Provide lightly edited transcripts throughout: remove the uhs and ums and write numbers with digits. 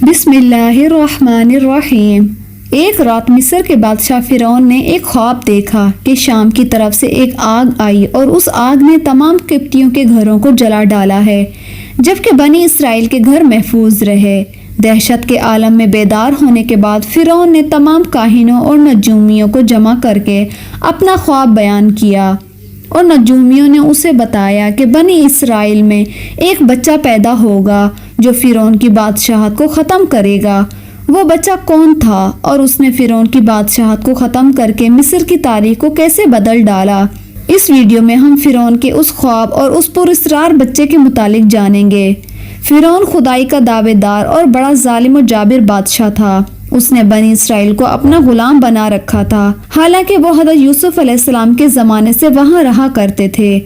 بسم اللہ الرحمن الرحیم۔ ایک رات مصر کے بادشاہ فرعون نے ایک خواب دیکھا کہ شام کی طرف سے ایک آگ آئی اور اس آگ نے تمام قبطیوں کے گھروں کو جلا ڈالا ہے، جبکہ بنی اسرائیل کے گھر محفوظ رہے۔ دہشت کے عالم میں بیدار ہونے کے بعد فرعون نے تمام کاہنوں اور نجومیوں کو جمع کر کے اپنا خواب بیان کیا، اور نجومیوں نے اسے بتایا کہ بنی اسرائیل میں ایک بچہ پیدا ہوگا جو فرعون کی بادشاہت کو ختم کرے گا۔ وہ بچہ کون تھا اور اس نے فرعون کی بادشاہت کو ختم کر کے مصر کی تاریخ کو کیسے بدل ڈالا؟ اس ویڈیو میں ہم فرعون کے اس خواب اور اس پراسرار بچے کے متعلق جانیں گے۔ فرعون خدائی کا دعوے دار اور بڑا ظالم و جابر بادشاہ تھا۔ اس نے بنی اسرائیل کو اپنا غلام بنا رکھا تھا، حالانکہ وہ حضرت یوسف علیہ السلام کے زمانے سے وہاں رہا کرتے تھے۔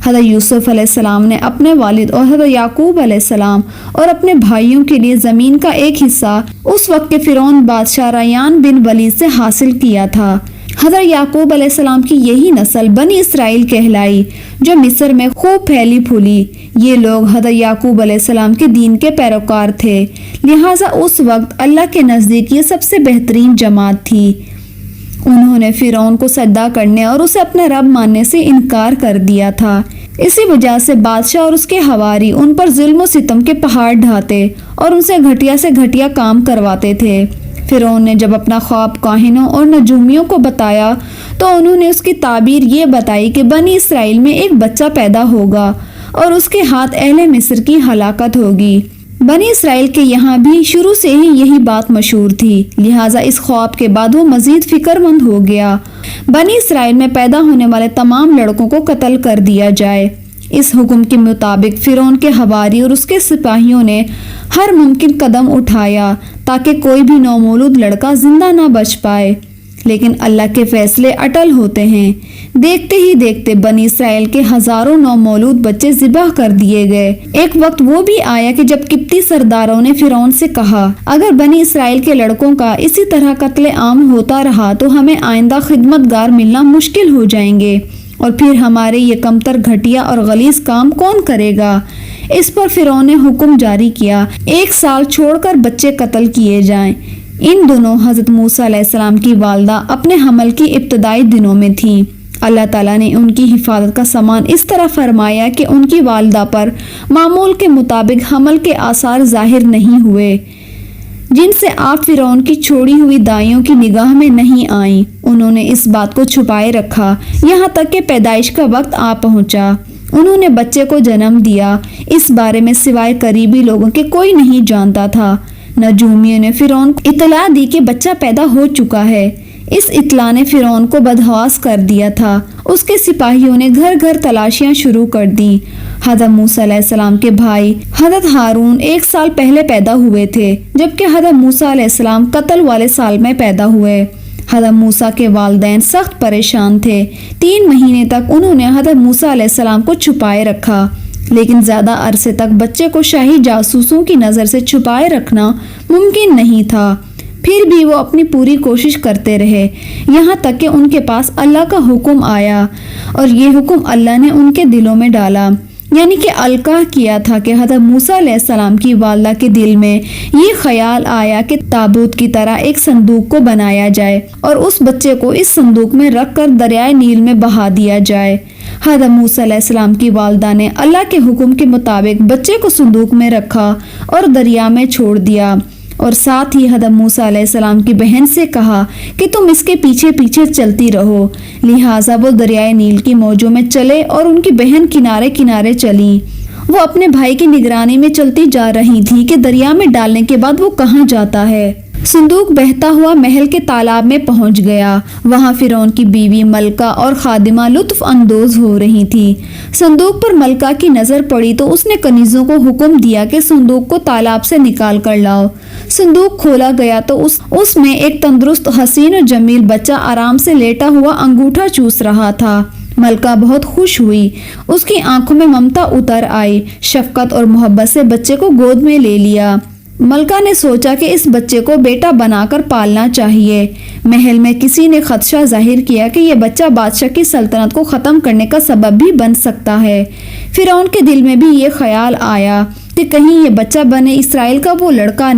حضرت یوسف علیہ السلام نے اپنے والد اور حضرت یعقوب علیہ السلام اور اپنے بھائیوں کے لیے زمین کا ایک حصہ اس وقت کے فرعون بادشاہ ریان بن ولید سے حاصل کیا تھا۔ حضرت یعقوب علیہ السلام کی یہی نسل بنی اسرائیل کہلائی جو مصر میں خوب پھیلی پھولی۔ یہ لوگ حضرت یعقوب علیہ السلام کے دین کے پیروکار تھے، لہٰذا اس وقت اللہ کے نزدیک یہ سب سے بہترین جماعت تھی۔ انہوں نے فرعون کو سجدہ کرنے اور اسے اپنا رب ماننے سے انکار کر دیا تھا۔ اسی وجہ سے بادشاہ اور اس کے حواری ان پر ظلم و ستم کے پہاڑ ڈھاتے اور ان سے گھٹیا کام کرواتے تھے۔ فرعون نے جب اپنا خواب کاہنوں اور نجومیوں کو بتایا تو انہوں نے اس کی تعبیر یہ بتائی کہ بنی اسرائیل میں ایک بچہ پیدا ہوگا اور اس کے ہاتھ اہل مصر کی ہلاکت ہوگی۔ بنی اسرائیل کے یہاں بھی شروع سے ہی یہی بات مشہور تھی، لہٰذا اس خواب کے بعد وہ مزید فکر مند ہو گیا۔ بنی اسرائیل میں پیدا ہونے والے تمام لڑکوں کو قتل کر دیا جائے۔ اس حکم کے مطابق فرعون کے حواری اور اس کے سپاہیوں نے ہر ممکن قدم اٹھایا تاکہ کوئی بھی نومولود لڑکا زندہ نہ بچ پائے، لیکن اللہ کے فیصلے اٹل ہوتے ہیں۔ دیکھتے ہی دیکھتے بنی اسرائیل کے ہزاروں نومولود بچے ذبح کر دیے گئے۔ ایک وقت وہ بھی آیا کہ جب قبطی سرداروں نے فرعون سے کہا، اگر بنی اسرائیل کے لڑکوں کا اسی طرح قتل عام ہوتا رہا تو ہمیں آئندہ خدمتگار ملنا مشکل ہو جائیں گے، اور پھر ہمارے یہ کمتر گھٹیا اور غلیظ کام کون کرے گا؟ اس پر فرعون نے حکم جاری کیا، 1 سال چھوڑ کر بچے قتل کیے جائیں۔ ان دنوں حضرت موسیٰ علیہ السلام کی والدہ اپنے حمل کی ابتدائی دنوں میں تھیں۔ اللہ تعالیٰ نے ان کی حفاظت کا سامان اس طرح فرمایا کہ ان کی والدہ پر معمول کے مطابق حمل کے آثار ظاہر نہیں ہوئے، جن سے آپ فرعون کی چھوڑی ہوئی دائیوں کی نگاہ میں نہیں آئیں۔ انہوں نے اس بات کو چھپائے رکھا یہاں تک کہ پیدائش کا وقت آ پہنچا۔ انہوں نے بچے کو جنم دیا، اس بارے میں سوائے قریبی لوگوں کے کوئی نہیں جانتا تھا۔ نجومیوں نے فرعون کو اطلاع دی کہ بچہ پیدا ہو چکا ہے۔ اس اطلاع نے فرعون کو بدحواس کر دیا تھا۔ اس کے سپاہیوں نے گھر گھر تلاشیاں شروع کر دیں۔ حضرت موسیٰ علیہ السلام کے بھائی حضرت ہارون 1 سال پہلے پیدا ہوئے تھے، جبکہ حضرت موسیٰ علیہ السلام قتل والے سال میں پیدا ہوئے۔ حضرت موسیٰ کے والدین سخت پریشان تھے۔ 3 مہینے تک انہوں نے حضرت موسیٰ علیہ السلام کو چھپائے رکھا، لیکن زیادہ عرصے تک بچے کو شاہی جاسوسوں کی نظر سے چھپائے رکھنا ممکن نہیں تھا۔ پھر بھی وہ اپنی پوری کوشش کرتے رہے، یہاں تک کہ ان کے پاس اللہ کا حکم آیا، اور یہ حکم اللہ نے ان کے دلوں میں ڈالا، یعنی کہ القاء کیا تھا کہ حضرت موسیٰ علیہ السلام کی والدہ کے دل میں یہ خیال آیا کہ تابوت کی طرح ایک صندوق کو بنایا جائے اور اس بچے کو اس صندوق میں رکھ کر دریائے نیل میں بہا دیا جائے۔ حضرت موسیٰ علیہ السلام کی والدہ نے اللہ کے حکم کے مطابق بچے کو صندوق میں رکھا اور دریا میں چھوڑ دیا، اور ساتھ ہی حضرت موسیٰ علیہ السلام کی بہن سے کہا کہ تم اس کے پیچھے پیچھے چلتی رہو۔ لہٰذا وہ دریائے نیل کی موجوں میں چلے اور ان کی بہن کنارے کنارے چلی۔ وہ اپنے بھائی کی نگرانی میں چلتی جا رہی تھی کہ دریا میں ڈالنے کے بعد وہ کہاں جاتا ہے۔ صندوق بہتا ہوا محل کے تالاب میں پہنچ گیا۔ وہاں فرعون کی بیوی ملکہ اور خادمہ لطف اندوز ہو رہی تھی۔ صندوق پر ملکہ کی نظر پڑی تو اس نے کنیزوں کو حکم دیا کہ صندوق کو تالاب سے نکال کر لاؤ۔ صندوق کھولا گیا تو اس میں ایک تندرست حسین و جمیل بچہ آرام سے لیٹا ہوا انگوٹھا چوس رہا تھا۔ ملکہ بہت خوش ہوئی، اس کی آنکھوں میں ممتا اتر آئی، شفقت اور محبت سے بچے کو گود میں لے لیا۔ ملکہ نے سوچا کہ اس بچے کو بیٹا بنا کر پالنا چاہیے۔ محل میں کسی نے خدشہ ظاہر کیا کہ یہ بچہ بادشاہ کی سلطنت کو ختم کرنے کا سبب بھی بن سکتا ہے۔ فرعون کے دل میں بھی یہ خیال آیا۔ کہ کہیں یہ بچہ بنے اسرائیل کا وہ لڑکا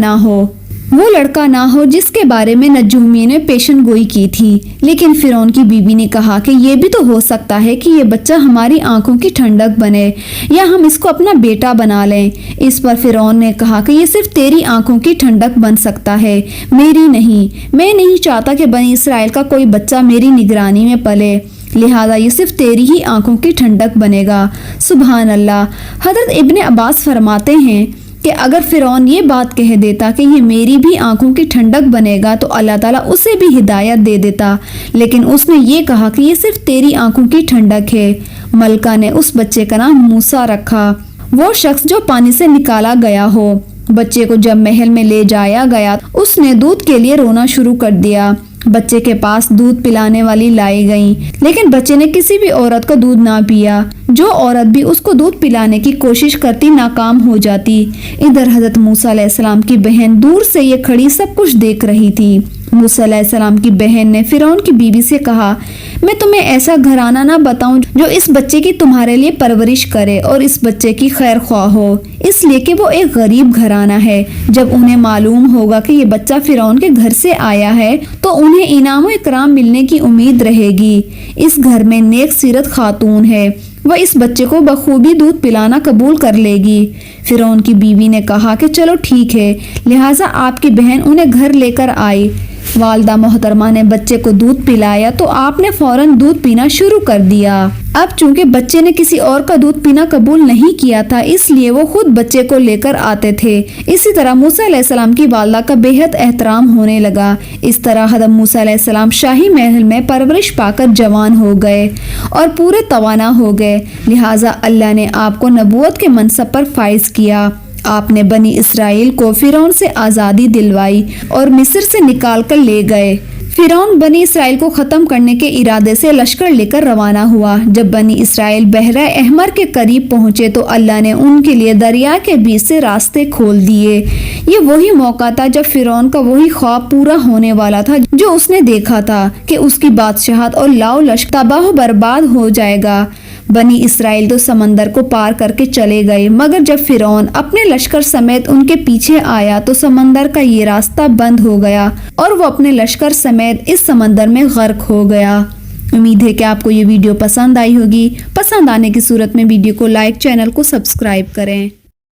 نہ ہو جس کے بارے میں نجومی نے پیشن گوئی کی تھی۔ لیکن فرعون کی بیوی نے کہا کہ یہ بھی تو ہو سکتا ہے کہ یہ بچہ ہماری آنکھوں کی ٹھنڈک بنے یا ہم اس کو اپنا بیٹا بنا لیں۔ اس پر فرعون نے کہا کہ یہ صرف تیری آنکھوں کی ٹھنڈک بن سکتا ہے، میری نہیں۔ میں نہیں چاہتا کہ بنی اسرائیل کا کوئی بچہ میری نگرانی میں پلے، لہذا یہ صرف تیری ہی آنکھوں کی ٹھنڈک بنے گا۔ سبحان اللہ۔ حضرت ابن عباس فرماتے ہیں کہ اگر فرعون یہ بات کہہ دیتا کہ یہ میری بھی آنکھوں کی ٹھنڈک بنے گا تو اللہ تعالیٰ اسے بھی ہدایت دے دیتا، لیکن اس نے یہ کہا کہ یہ صرف تیری آنکھوں کی ٹھنڈک ہے۔ ملکہ نے اس بچے کا نام موسیٰ رکھا، وہ شخص جو پانی سے نکالا گیا ہو۔ بچے کو جب محل میں لے جایا گیا اس نے دودھ کے لیے رونا شروع کر دیا۔ بچے کے پاس دودھ پلانے والی لائی گئی، لیکن بچے نے کسی بھی عورت کا دودھ نہ پیا۔ جو عورت بھی اس کو دودھ پلانے کی کوشش کرتی ناکام ہو جاتی۔ ادھر حضرت موسیٰ علیہ السلام کی بہن دور سے یہ کھڑی سب کچھ دیکھ رہی تھی۔ موسیٰ علیہ السلام کی بہن نے فرعون کی بیوی سے کہا، میں تمہیں ایسا گھرانہ نہ بتاؤں جو اس بچے کی تمہارے لیے پرورش کرے اور اس بچے کی خیر خواہ ہو، اس لیے کہ وہ ایک غریب گھرانہ ہے۔ جب انہیں معلوم ہوگا کہ یہ بچہ فرعون کے گھر سے آیا ہے تو انہیں انعام و اکرام ملنے کی امید رہے گی۔ اس گھر میں نیک سیرت خاتون ہے، وہ اس بچے کو بخوبی دودھ پلانا قبول کر لے گی۔ فرعون کی بیوی نے کہا کہ چلو ٹھیک ہے، لہٰذا آپ کی بہن انہیں گھر لے کر آئی۔ والدہ محترمہ نے بچے کو دودھ پلایا تو آپ نے فوراً دودھ پینا شروع کر دیا۔ اب چونکہ بچے نے کسی اور کا دودھ پینا قبول نہیں کیا تھا اس لیے وہ خود بچے کو لے کر آتے تھے۔ اسی طرح موسیٰ علیہ السلام کی والدہ کا بے حد احترام ہونے لگا۔ اس طرح حضرت موسیٰ علیہ السلام شاہی محل میں پرورش پا کر جوان ہو گئے اور پورے توانا ہو گئے، لہٰذا اللہ نے آپ کو نبوت کے منصب پر فائز کیا۔ آپ نے بنی اسرائیل کو فرعون سے آزادی دلوائی اور مصر سے نکال کر لے گئے۔ فرعون بنی اسرائیل کو ختم کرنے کے ارادے سے لشکر لے کر روانہ ہوا۔ جب بنی اسرائیل بحیرہ احمر کے قریب پہنچے تو اللہ نے ان کے لیے دریا کے بیچ سے راستے کھول دیے۔ یہ وہی موقع تھا جب فرعون کا وہی خواب پورا ہونے والا تھا جو اس نے دیکھا تھا کہ اس کی بادشاہت اور لاؤ لشکر تباہ و برباد ہو جائے گا۔ بنی اسرائیل تو سمندر کو پار کر کے چلے گئے، مگر جب فرعون اپنے لشکر سمیت ان کے پیچھے آیا تو سمندر کا یہ راستہ بند ہو گیا اور وہ اپنے لشکر سمیت اس سمندر میں غرق ہو گیا۔ امید ہے کہ آپ کو یہ ویڈیو پسند آئی ہوگی۔ پسند آنے کی صورت میں ویڈیو کو لائک، چینل کو سبسکرائب کریں۔